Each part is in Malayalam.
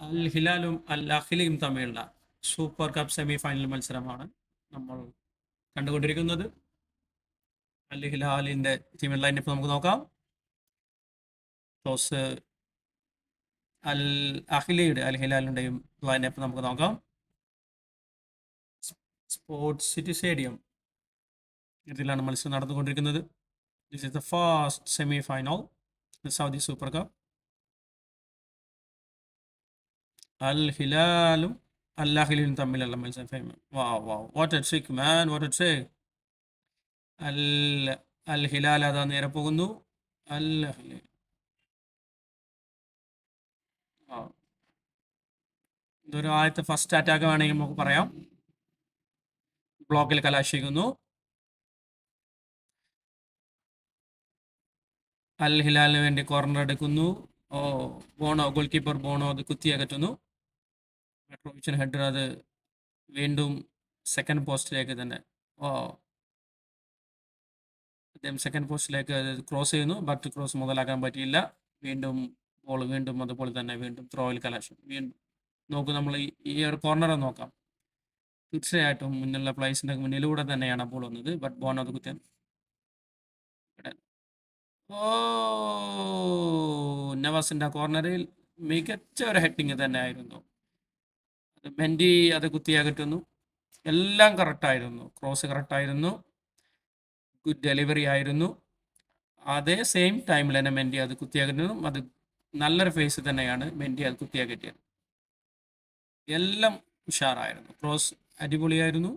അൽ ഹിലാലും അൽ അഖിലയും തമ്മിലുള്ള സൂപ്പർ കപ്പ് സെമി ഫൈനൽ മത്സരമാണ് നമ്മൾ കണ്ടുകൊണ്ടിരിക്കുന്നത്. അൽ ഹിലാലിന്റെ ടീം ലൈനപ്പ് നമുക്ക് നോക്കാം. ടോസ് അൽ അഖിലയുടെ അൽ ഹിലാലിന്റെയും ലൈനപ്പ് നമുക്ക് നോക്കാം. സ്പോർട്സ് സിറ്റി സ്റ്റേഡിയം ഇതിലാണ് മത്സരം നടന്നുകൊണ്ടിരിക്കുന്നത്. This is the first semi final Saudi super cup. Al ഹിലാലും അൽ അഖിലയും തമ്മിലുള്ള മത്സരം. What a trick man, what a trick. Al Al Hilal അതാ നേരെ പോകുന്നു. അൽ അഹ്ലി ഇതൊരു ആദ്യത്തെ ഫസ്റ്റ് അറ്റാക്ക് വേണമെങ്കിൽ നമുക്ക് പറയാം. ബ്ലോക്കിൽ കലാശിക്കുന്നു. അൽ ഹിലാലിന് വേണ്ടി കോർണർ എടുക്കുന്നു. ബോണോ, ഗോൾ കീപ്പർ ബോണോ അത് കുത്തിയകറ്റുന്നു. മെട്രോവിച്ചിന് ഹെഡർ അത് വീണ്ടും സെക്കൻഡ് പോസ്റ്റിലേക്ക് തന്നെ. അദ്ദേഹം സെക്കൻഡ് പോസ്റ്റിലേക്ക് ക്രോസ് ചെയ്യുന്നു. ബട്ട് ക്രോസ് മുതലാക്കാൻ പറ്റിയില്ല. വീണ്ടും ബോൾ വീണ്ടും അതുപോലെ തന്നെ വീണ്ടും ത്രോയിൽ കലാശം. വീണ്ടും നോക്കൂ, നമ്മൾ ഈ ഒരു കോർണർ നോക്കാം. തീർച്ചയായിട്ടും മുന്നിലുള്ള പ്ലേസിന്റെ മുന്നിലൂടെ തന്നെയാണ് ബോൾ വന്നത്. ബട്ട് ബോൺ അത് കുത്തിയാൻ നവാസിന്റെ കോർണറിൽ മികച്ച ഒരു ഹെഡിങ് തന്നെ ആയിരുന്നു. മെൻഡി അത് കുത്തിയകറ്റുന്നു. എല്ലാം കറക്റ്റായിരുന്നു. ക്രോസ് കറക്റ്റായിരുന്നു. ഗുഡ് ഡെലിവറി ആയിരുന്നു. അതേ സെയിം ടൈമിൽ തന്നെ മെൻഡി അത് കുത്തിയകറ്റുന്നു. അത് നല്ലൊരു ഫേസ് തന്നെയാണ് മെൻഡി അത് കുത്തിയകറ്റിയത്. എല്ലാം ഉഷാറായിരുന്നു. ക്രോസ് അടിപൊളിയായിരുന്നു.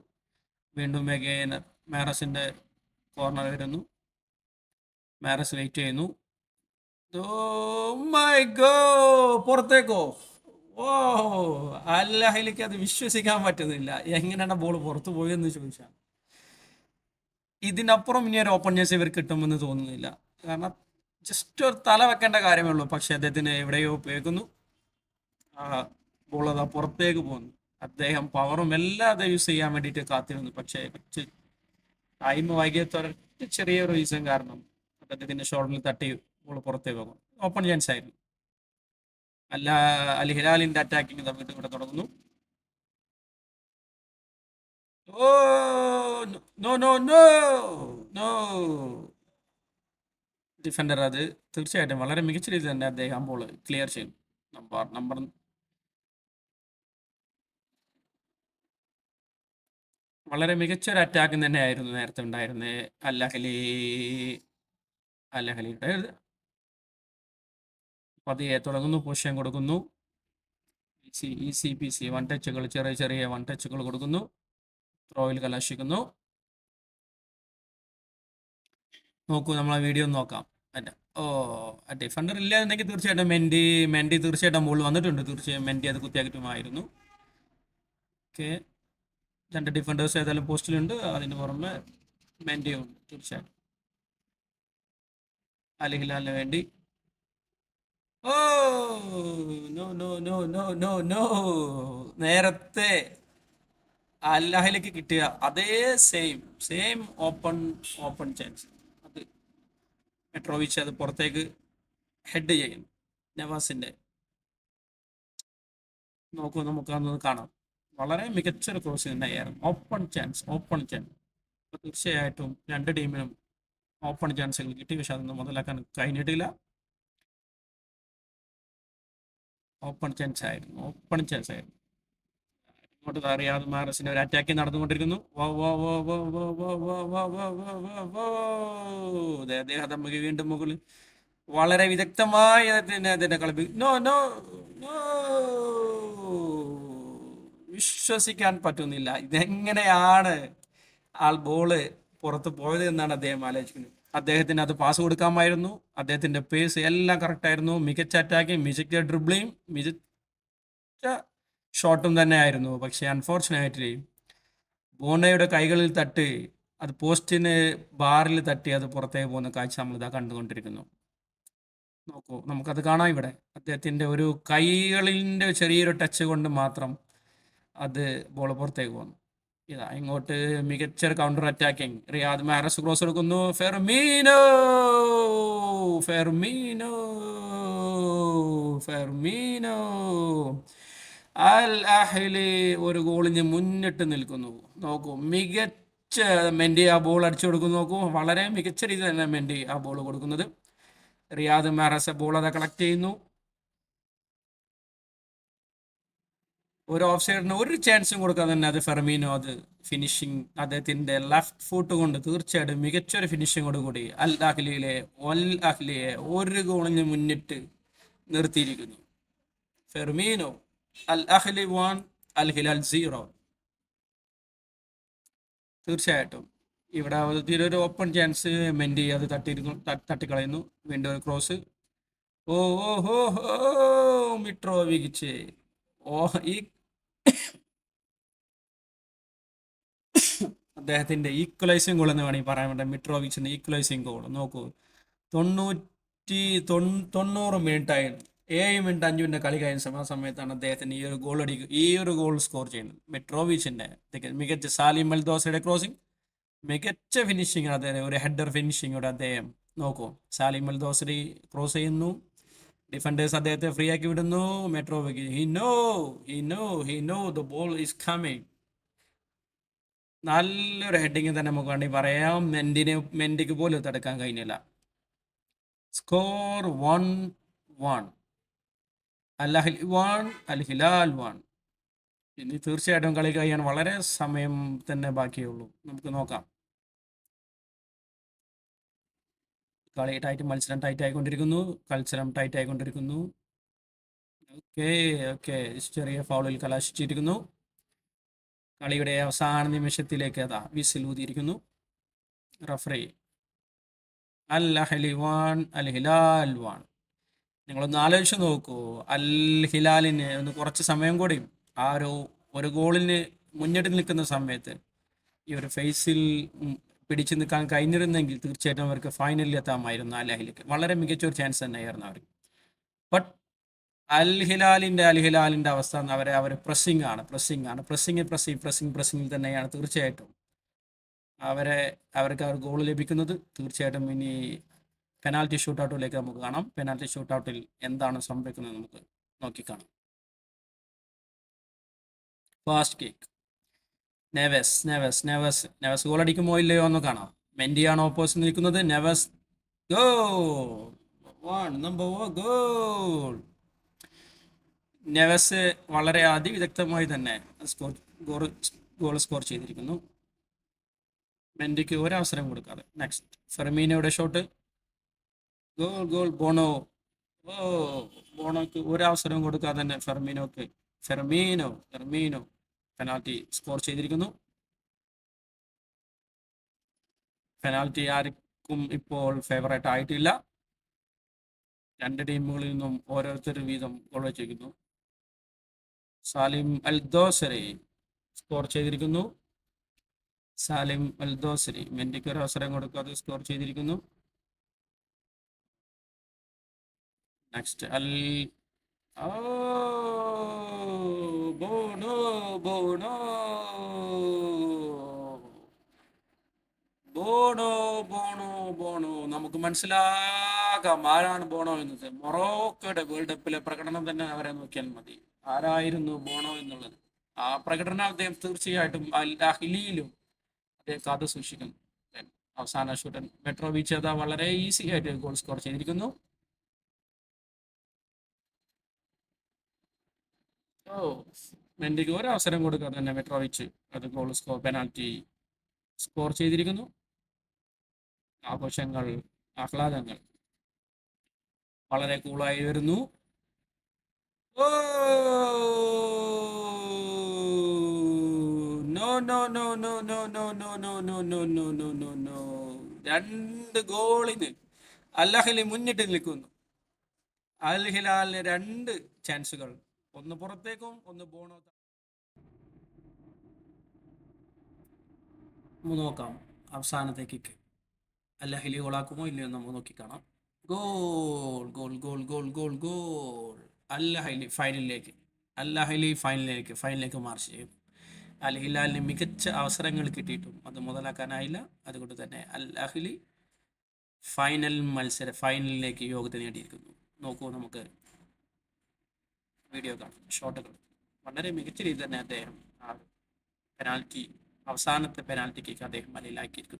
വീണ്ടും അഗൈൻ മാറസിന്റെ കോർണർ വരുന്നു. മാറസ് വെയിറ്റ് ചെയ്യുന്നു. പുറത്തേക്കോ? അൽ അഹ്ലിക്ക് അത് വിശ്വസിക്കാൻ പറ്റുന്നില്ല. എങ്ങനെയാണ് ബോൾ പുറത്തു പോയെന്ന് ചോദിച്ചാൽ ഇതിനപ്പുറം ഇനി ഒരു ഓപ്പൺ ചാൻസ് ഇവർ കിട്ടുമെന്ന് തോന്നുന്നില്ല. കാരണം ജസ്റ്റ് ഒരു തല വെക്കേണ്ട കാര്യമേ ഉള്ളൂ. പക്ഷെ അദ്ദേഹത്തിന് എവിടെയോ ഉപയോഗിക്കുന്നു. ബോൾ അതാ പുറത്തേക്ക് പോകുന്നു. അദ്ദേഹം പവറും എല്ലാം അത് യൂസ് ചെയ്യാൻ വേണ്ടിയിട്ട് കാത്തിരുന്നു. പക്ഷേ ടൈം വൈകിയതൊരൊറ്റ ചെറിയൊരു റീസൺ കാരണം അദ്ദേഹത്തിന്റെ ഷോൾഡറിൽ തട്ടി ബോൾ പുറത്തേക്ക് പോകും. ഓപ്പൺ ചാൻസ് ആയിരുന്നു. അല്ല അൽ ഹിലാലിന്റെ അറ്റാക്കിംഗ് വീണ്ടും ഇവിടെ തുടങ്ങുന്നു. No no no no defender അത് തീർച്ചയായിട്ടും വളരെ മികച്ച രീതിയിൽ തന്നെ അദ്ദേഹം ബോൾ ക്ലിയർ ചെയ്യും. നമ്പർ വളരെ മികച്ചൊരു അറ്റാക്ക് തന്നെയായിരുന്നു നേരത്തെ ഉണ്ടായിരുന്നത്. അൽ അഹ്ലിയുടെ പതിയെ തുടങ്ങുന്നു. പൊസിഷൻ കൊടുക്കുന്നു. ഈസി വൺ ടച്ചുകൾ, ചെറിയ ചെറിയ വൺ ടച്ചുകൾ കൊടുക്കുന്നു. ത്രോയിൽ കലാശിക്കുന്നു. നോക്കൂ, നമ്മളെ വീഡിയോ നോക്കാം. ഡിഫൻഡർ ഇല്ലാന്നുണ്ടെങ്കിൽ തീർച്ചയായിട്ടും മെൻഡി തീർച്ചയായിട്ടും ബോൾ വന്നിട്ടുണ്ട്. തീർച്ചയായും മെൻഡി അത് കുത്തിയാക്കിയിട്ടുമായിരുന്നു. ഓക്കെ, രണ്ട് ഡിഫൻഡേഴ്സ് ഏതായാലും പോസ്റ്റിലുണ്ട്. അതിന് പുറമെ മെൻഡിയും ഉണ്ട്. തീർച്ചയായിട്ടും അൽ ഹിലാലിന് വേണ്ടി no no no no no no നേരത്തെ അൽ അഹ്ലിക്ക് കിട്ടിയ അതേ സെയിം ഓപ്പൺ ചാൻസ് അത് മെട്രോവിച്ച് അത് പുറത്തേക്ക് ഹെഡ് ചെയ്യുന്നു. നവാസിന്റെ നോക്കൂ, നമുക്കതൊന്ന് കാണാം. വളരെ മികച്ചൊരു ക്രോസ് തന്നെയായിരുന്നു. Open chance. അപ്പോൾ തീർച്ചയായിട്ടും രണ്ട് ടീമിനും ഓപ്പൺ ചാൻസുകൾ കിട്ടി. പക്ഷെ അതൊന്നും മുതലാക്കാൻ കഴിഞ്ഞിട്ടില്ല. ഓപ്പൺ ചാൻസ് ആയിരുന്നു. ഇങ്ങോട്ട് അറിയാതെ മാറസിന്റെ ഒരു അറ്റാക്കിംഗ് നടന്നുകൊണ്ടിരിക്കുന്നു. അദ്ദേഹം നമുക്ക് വീണ്ടും മുകളിൽ വളരെ വിദഗ്ധമായി അതിന്റെ കളി. നോ നോ നോ വിശ്വസിക്കാൻ പറ്റുന്നില്ല. ഇതെങ്ങനെയാണ് ബോള് പുറത്ത് പോയത് എന്നാണ് അദ്ദേഹം ആലോചിക്കുന്നത്. അദ്ദേഹത്തിന് അത് പാസ് കൊടുക്കാമായിരുന്നു. അദ്ദേഹത്തിന്റെ പേസ് എല്ലാം കറക്റ്റ് ആയിരുന്നു. മികച്ച അറ്റാക്കിങ്, മികച്ച ഡ്രിബ്ലിങ്, മികച്ച ഷോട്ടും തന്നെ ആയിരുന്നു. പക്ഷേ അൺഫോർച്ചുനേറ്റ്ലി ബോണയുടെ കൈകളിൽ തട്ടി അത് പോസ്റ്റിന് ബാറിൽ തട്ടി അത് പുറത്തേക്ക് പോകുന്ന കാഴ്ച നമ്മളിതാ കണ്ടുകൊണ്ടിരിക്കുന്നു. നോക്കൂ, നമുക്കത് കാണാം. ഇവിടെ അദ്ദേഹത്തിന്റെ ഒരു കൈകളിൻ്റെ ചെറിയൊരു ടച്ച് കൊണ്ട് മാത്രം അത് ബോൾ പുറത്തേക്ക് പോകുന്നു. ഇതാ ഇങ്ങോട്ട് മികച്ചൊരു കൗണ്ടർ അറ്റാക്കിങ്. റിയാദ് മാഹ്റസ് ക്രോസ് എടുക്കുന്നു. ഫെർമീനോ ഫെർമീനോ. അൽ അഹ്ലി ഒരു ഗോളിന് മുന്നിട്ട് നിൽക്കുന്നു. നോക്കൂ, മികച്ച മെൻഡി ആ ബോൾ അടിച്ചു കൊടുക്കുന്നു. നോക്കൂ, വളരെ മികച്ച രീതിയിൽ തന്നെ മെൻഡി ആ ബോൾ കൊടുക്കുന്നത്. റിയാദ് മാഹ്റസ് ബോൾ അത് കളക്ട് ചെയ്യുന്നു. ഒരു ഓഫ് സൈഡിന് ഒരു ചാൻസും കൊടുക്കാൻ തന്നെ അത് ഫെർമീനോ അത് ഫിനിഷിങ് അദ്ദേഹത്തിന്റെ ലെഫ്റ്റ് ഫുട്ട് കൊണ്ട് തീർച്ചയായിട്ടും മികച്ചൊരു ഫിനിഷിങ്ങോട് കൂടി അൽ അഹ്ലിയെ ഒരു ഗോളിന് മുന്നിട്ട് നിർത്തിയിരിക്കുന്നു. ഫെർമീനോ. അൽ അഹ്ലി 1, അൽ ഹിലാൽ 0. തീർച്ചയായിട്ടും ഇവിടെ ഒരു ഓപ്പൺ ചാൻസ് മെൻഡി അത് തട്ടിക്കളയുന്നു. വീണ്ടും ഒരു ക്രോസ്. ഓ ഓ ഹോ ഹോ മിട്രോവിച്ച്. ഓ ഈ അദ്ദേഹത്തിന്റെ ഈക്വലൈസിങ് ഗോൾ എന്ന് വേണമെങ്കിൽ പറയാൻ വേണ്ട. മിട്രോവിച്ചിന്റെ ഈക്വലൈസിങ് ഗോൾ നോക്കൂ, 90 മിനിറ്റായി, 7 മിനിറ്റ് 5 മിനിറ്റ് കളി കഴിഞ്ഞ സമയത്താണ് അദ്ദേഹത്തിന് ഈ ഒരു ഗോൾ സ്കോർ ചെയ്യുന്നത്. മിട്രോവിച്ചിന്റെ മികച്ച സാലിം അൽ ദോസയുടെ ക്രോസിംഗ്, മികച്ച ഫിനിഷിംഗ് അദ്ദേഹം, ഒരു ഹെഡർ ഫിനിഷിങ്ങോടെ അദ്ദേഹം. നോക്കൂ, സാലിം അൽ ദോസരി ക്രോസ് ചെയ്യുന്നു, ഡിഫൻഡേഴ്സ് അദ്ദേഹത്തെ ഫ്രീ ആക്കി വിടുന്നു. Mitrovic he know the ball is coming. നല്ലൊരു ഹെഡിങ് തന്നെ നമുക്ക് വേണ്ടി പറയാം. മെൻഡിക്ക് പോലും തടുക്കാൻ കഴിഞ്ഞില്ല. Score 1-1. Al Ahli 1, Al Hilal 1. ഇനി തീർച്ചയായിട്ടും കളി കഴിയാൻ വളരെ സമയം തന്നെ ബാക്കിയുള്ളൂ. നമുക്ക് നോക്കാം. മത്സരം ടൈറ്റ് ആയിക്കൊണ്ടിരിക്കുന്നു. ഓക്കെ ഓക്കെ, ചെറിയ ഫൗളിൽ കലാശിച്ചിരിക്കുന്നു. കളിയുടെ അവസാന നിമിഷത്തിലേക്ക് അതാ വിസിൽ ഊതിയിരിക്കുന്നു റഫറി. അൽ അഹ്ലി 1, അൽ ഹിലാൽ 1. നിങ്ങളൊന്ന് ആലോചിച്ച് നോക്കൂ, അൽ ഹിലാലിന് ഒന്ന് കുറച്ച് സമയം കൂടി ആ ഒരു ഗോളിന് മുന്നിട്ട് നിൽക്കുന്ന സമയത്ത് ഈ ഒരു ഫേസിൽ പിടിച്ചു നിൽക്കാൻ കഴിഞ്ഞിരുന്നെങ്കിൽ തീർച്ചയായിട്ടും അവർക്ക് ഫൈനലിൽ എത്താമായിരുന്നു. അൽ അഹ്ലിക്ക് വളരെ മികച്ച ഒരു ചാൻസ് തന്നെയായിരുന്നു അവർ. ബട്ട് അൽ ഹിലാലിന്റെ അവസ്ഥ അവർ പ്രസ്സിങ്ങിൽ തന്നെയാണ് തീർച്ചയായിട്ടും അവർക്ക് ഗോൾ ലഭിക്കുന്നത്. തീർച്ചയായിട്ടും ഇനി പെനാൽറ്റി ഷൂട്ടൗട്ടിലേക്ക് നമുക്ക് കാണാം. പെനാൽറ്റി ഷൂട്ടൗട്ടിൽ എന്താണ് സംഭവിക്കുന്നത് നമുക്ക് നോക്കിക്കാണാം. ഫാസ്റ്റ് കിക്ക്, നെവസ് ഗോൾ അടിക്കുമോ ഇല്ലയോ എന്ന് കാണാം. മെൻഡിയാണ് ഓപ്പോസിറ്റ് നിൽക്കുന്നത്. Neves goal. നെവസ് വളരെ അതിവിദഗ്ധമായി തന്നെ ഗോൾ സ്കോർ ചെയ്തിരിക്കുന്നു. മെൻഡിക്ക് ഒരവസരം കൊടുക്കാതെ. നെക്സ്റ്റ് ഫെർമീനോയുടെ ഷോട്ട്. ഗോൾ. ബോണോക്ക് ഒരവസരം കൊടുക്കാതെ തന്നെ ഫെർമീനോ പെനാൽറ്റി സ്കോർ ചെയ്തിരിക്കുന്നു. പെനാൽറ്റി ആർക്കും ഇപ്പോൾ ഫേവറേറ്റ് ആയിട്ടില്ല. രണ്ട് ടീമുകളിൽ നിന്നും ഓരോരുത്തർ വീതം ഗോൾ വെച്ചിരിക്കുന്നു. സാലിം അൽ ദോസരി സ്കോർ ചെയ്തിരിക്കുന്നു. മെൻഡിക്ക് ഒരു അവസരം കൊടുക്കാതെ സ്കോർ ചെയ്തിരിക്കുന്നു. നെക്സ്റ്റ് ബോണോ. നമുക്ക് മനസ്സിലാക്കാം ആരാണ് ബോണോ എന്നത്. മൊറോക്കോയുടെ വേൾഡ് കപ്പിലെ പ്രകടനം തന്നെ അവരെ നോക്കിയാൽ മതി. ആരായിരുന്നു ബോണോ എന്നുള്ളത്. ആ പ്രകടനം അദ്ദേഹം തീർച്ചയായിട്ടും അൽ അഹ്ലിയിലും അദ്ദേഹം കാത്തു സൂക്ഷിക്കുന്നു. അവസാന ഷൂട്ടൻ മെട്രോവിച്ച് അതാ വളരെ ഈസി ആയിട്ട് ഗോൾ സ്കോർ ചെയ്തിരിക്കുന്നു. മെൻഡിക്ക് ഒരു അവസരം കൊടുക്കാതെ തന്നെ മെട്രോവിച്ച് അത് പെനാൽറ്റി സ്കോർ ചെയ്തിരിക്കുന്നു. ആഘോഷങ്ങൾ, ആഹ്ലാദങ്ങൾ വളരെ കൂളായി വരുന്നു. Oh no no no no no no no no no no no no no no. 2 ഗോളിന് അൽ അഹ്ലി മുന്നിട്ട് നിൽക്കുന്നു. അൽ ഹിലാലിന് 2 ചാൻസുകൾ, ഒന്ന് പുറത്തേക്കും ഒന്ന് ബോണോ. നോക്കാം അവസാനത്തെ കിക്ക് അൽ അഹ്ലി ഗോളാക്കുമോ ഇല്ലയോ നമുക്ക് നോക്കിക്കാണാം. ഗോൾ. അൽ അഹ്ലി ഫൈനലിലേക്ക് മാർച്ച് ചെയ്യും. അൽ ഹിലാലിന് മികച്ച അവസരങ്ങൾ കിട്ടിയിട്ടും അത് മുതലാക്കാനായില്ല. അതുകൊണ്ട് തന്നെ അൽ അഹ്ലി ഫൈനലിലേക്ക് യോഗ്യത നേടിയിരിക്കുന്നു. നോക്കൂ നമുക്ക് വീഡിയോ കാണുന്നത്, ഷോട്ടുകൾ. വളരെ മികച്ച രീതിയിൽ തന്നെ അദ്ദേഹം ആ പെനാൽറ്റി, അവസാനത്തെ പെനാൽറ്റി കിക്ക് അദ്ദേഹം വലയിലാക്കിയിരിക്കുന്നു.